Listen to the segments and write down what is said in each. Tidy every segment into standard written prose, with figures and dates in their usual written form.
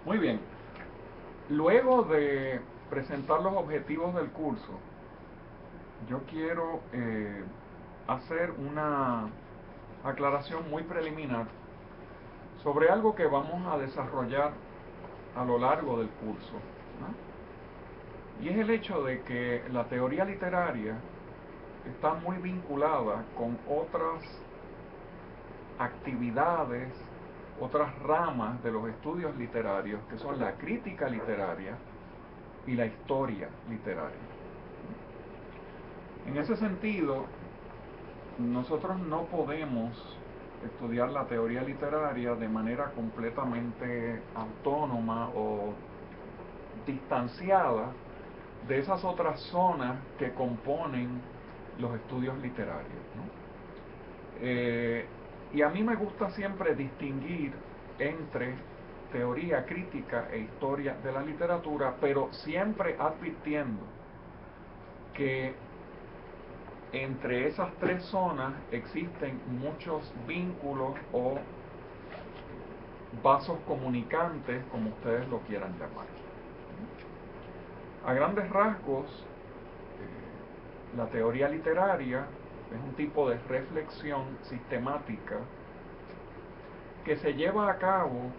Muy bien. Luego de presentar los objetivos del curso, yo quiero hacer una aclaración muy preliminar sobre algo que vamos a desarrollar a lo largo del curso, ¿no? Y es el hecho de que la teoría literaria está muy vinculada con otras actividades, otras ramas de los estudios literarios, que son la crítica literaria y la historia literaria. En ese sentido, nosotros no podemos estudiar la teoría literaria de manera completamente autónoma o distanciada de esas otras zonas que componen los estudios literarios, ¿no? Y a mí me gusta siempre distinguir entre teoría crítica e historia de la literatura, pero siempre advirtiendo que entre esas tres zonas existen muchos vínculos o vasos comunicantes, como ustedes lo quieran llamar. A grandes rasgos, la teoría literaria es un tipo de reflexión sistemática que se lleva a cabo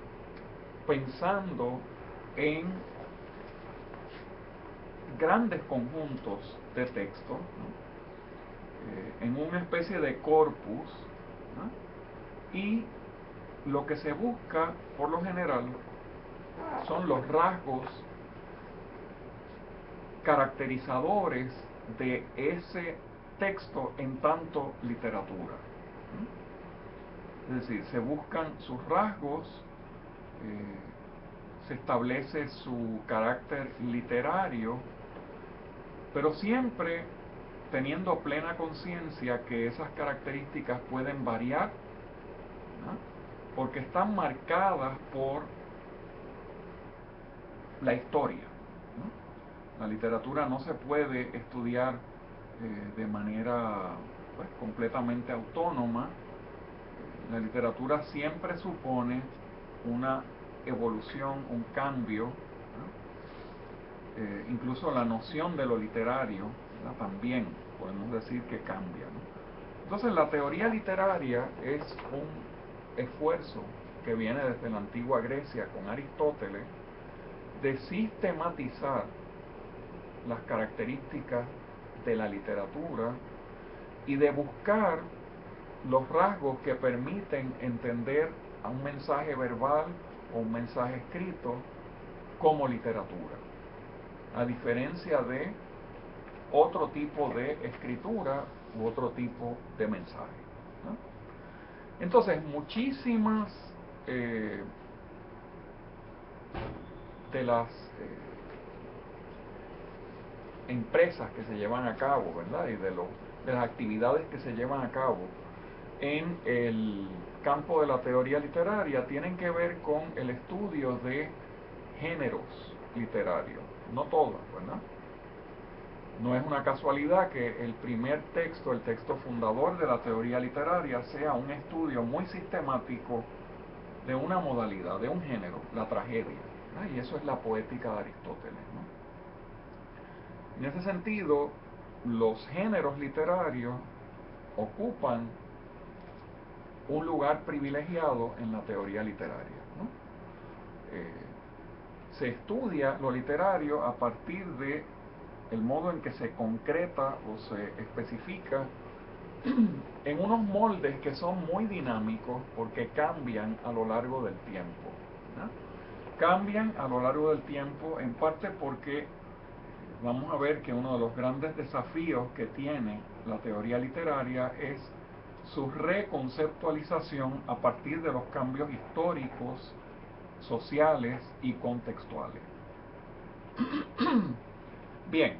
pensando en grandes conjuntos de texto, ¿no? En una especie de corpus, ¿no? Y lo que se busca por lo general son los rasgos caracterizadores de ese texto en tanto literatura, ¿no? Es decir, se buscan sus rasgos, se establece su carácter literario, pero siempre teniendo plena conciencia que esas características pueden variar, ¿no? Porque están marcadas por la historia, ¿no? La literatura no se puede estudiar de manera pues, completamente autónoma. La literatura siempre supone una evolución, un cambio, ¿no? Incluso la noción de lo literario, ¿verdad? También podemos decir que cambia, ¿no? Entonces la teoría literaria es un esfuerzo que viene desde la antigua Grecia con Aristóteles de sistematizar las características de la literatura y de buscar los rasgos que permiten entender a un mensaje verbal o un mensaje escrito como literatura, a diferencia de otro tipo de escritura u otro tipo de mensaje, ¿no? Entonces, muchísimas de las empresas que se llevan a cabo, ¿verdad? Y de las actividades que se llevan a cabo en el campo de la teoría literaria tienen que ver con el estudio de géneros literarios, no todas, ¿verdad? No es una casualidad que el primer texto, el texto fundador de la teoría literaria, sea un estudio muy sistemático de una modalidad, de un género, la tragedia, ¿no? Y eso es la poética de Aristóteles, ¿no? En ese sentido, los géneros literarios ocupan un lugar privilegiado en la teoría literaria, ¿no? Se estudia lo literario a partir de el modo en que se concreta o se especifica en unos moldes que son muy dinámicos porque cambian a lo largo del tiempo, ¿no? Cambian a lo largo del tiempo en parte porque vamos a ver que uno de los grandes desafíos que tiene la teoría literaria es su reconceptualización a partir de los cambios históricos, sociales y contextuales. Bien,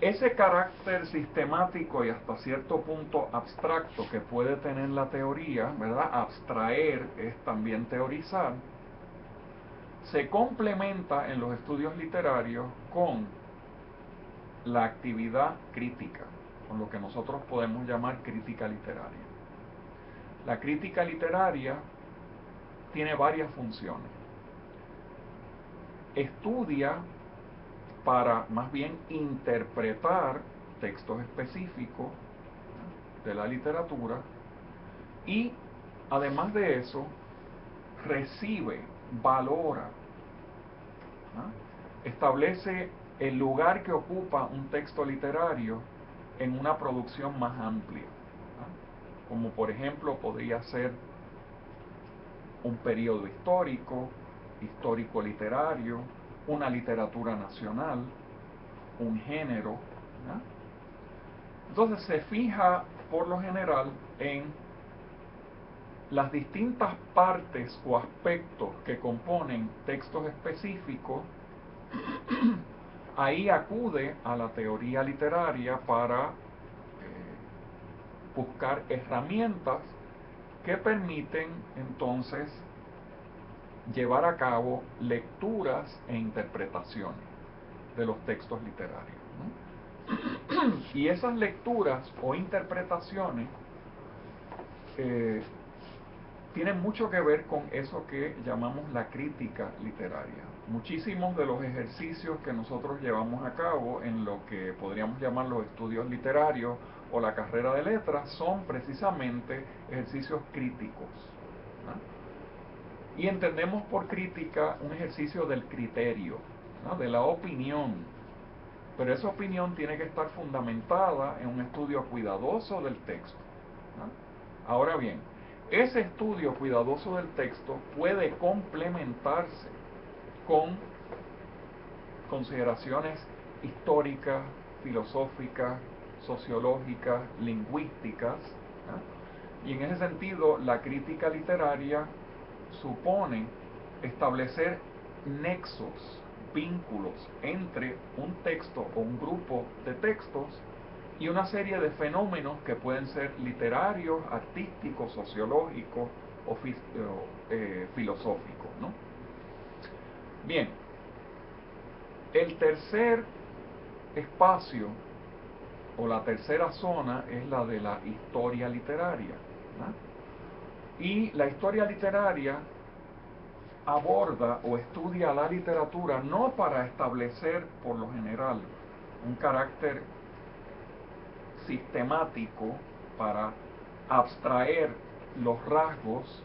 ese carácter sistemático y hasta cierto punto abstracto que puede tener la teoría, ¿verdad? Abstraer es también teorizar, se complementa en los estudios literarios con la actividad crítica, con lo que nosotros podemos llamar crítica literaria. La crítica literaria tiene varias funciones. estudia para más bien interpretar textos específicos de la literatura y además de eso recibe, valora, establece el lugar que ocupa un texto literario en una producción más amplia, como por ejemplo podría ser un periodo histórico, histórico literario, una literatura nacional, un género, ¿no? Entonces se fija por lo general en las distintas partes o aspectos que componen textos específicos. Ahí acude a la teoría literaria para buscar herramientas que permiten entonces llevar a cabo lecturas e interpretaciones de los textos literarios, ¿no? Y esas lecturas o interpretaciones tienen mucho que ver con eso que llamamos la crítica literaria. Muchísimos de los ejercicios que nosotros llevamos a cabo en lo que podríamos llamar los estudios literarios o la carrera de letras son precisamente ejercicios críticos, ¿no? Y entendemos por crítica un ejercicio del criterio, ¿no? De la opinión, pero esa opinión tiene que estar fundamentada en un estudio cuidadoso del texto, ¿no? Ahora bien, ese estudio cuidadoso del texto puede complementarse con consideraciones históricas, filosóficas, sociológicas, lingüísticas, ¿no? Y en ese sentido, la crítica literaria supone establecer nexos, vínculos entre un texto o un grupo de textos y una serie de fenómenos que pueden ser literarios, artísticos, sociológicos o filosóficos, ¿no? Bien, el tercer espacio o la tercera zona es la de la historia literaria, ¿no? Y la historia literaria aborda o estudia la literatura no para establecer por lo general un carácter sistemático, para abstraer los rasgos,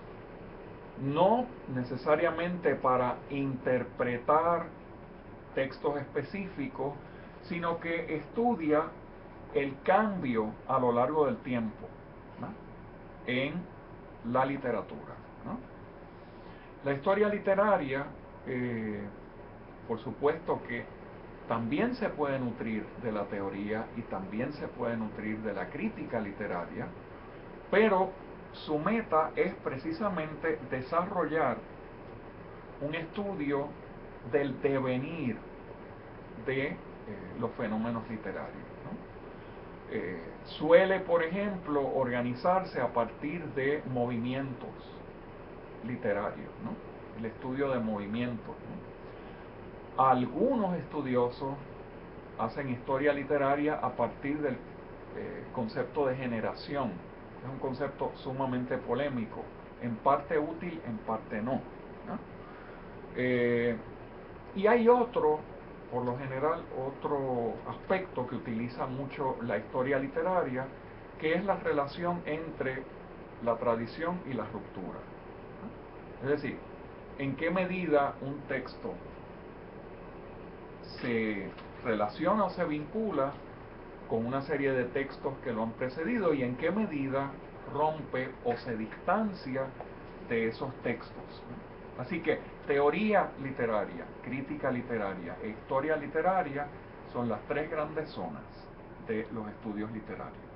no necesariamente para interpretar textos específicos, sino que estudia el cambio a lo largo del tiempo, ¿no? En la literatura, ¿no? La historia literaria, por supuesto que también se puede nutrir de la teoría y también se puede nutrir de la crítica literaria, pero su meta es precisamente desarrollar un estudio del devenir de los fenómenos literarios, ¿no? Suele, por ejemplo, organizarse a partir de movimientos literarios, ¿no? El estudio de movimientos, ¿no? Algunos estudiosos hacen historia literaria a partir del concepto de generación. Es un concepto sumamente polémico, en parte útil, en parte no, ¿no? Y hay otro, por lo general, otro aspecto que utiliza mucho la historia literaria, que es la relación entre la tradición y la ruptura, ¿no? Es decir, en qué medida un texto se relaciona o se vincula con una serie de textos que lo han precedido y en qué medida rompe o se distancia de esos textos, ¿no? Así que teoría literaria, crítica literaria e historia literaria son las tres grandes zonas de los estudios literarios.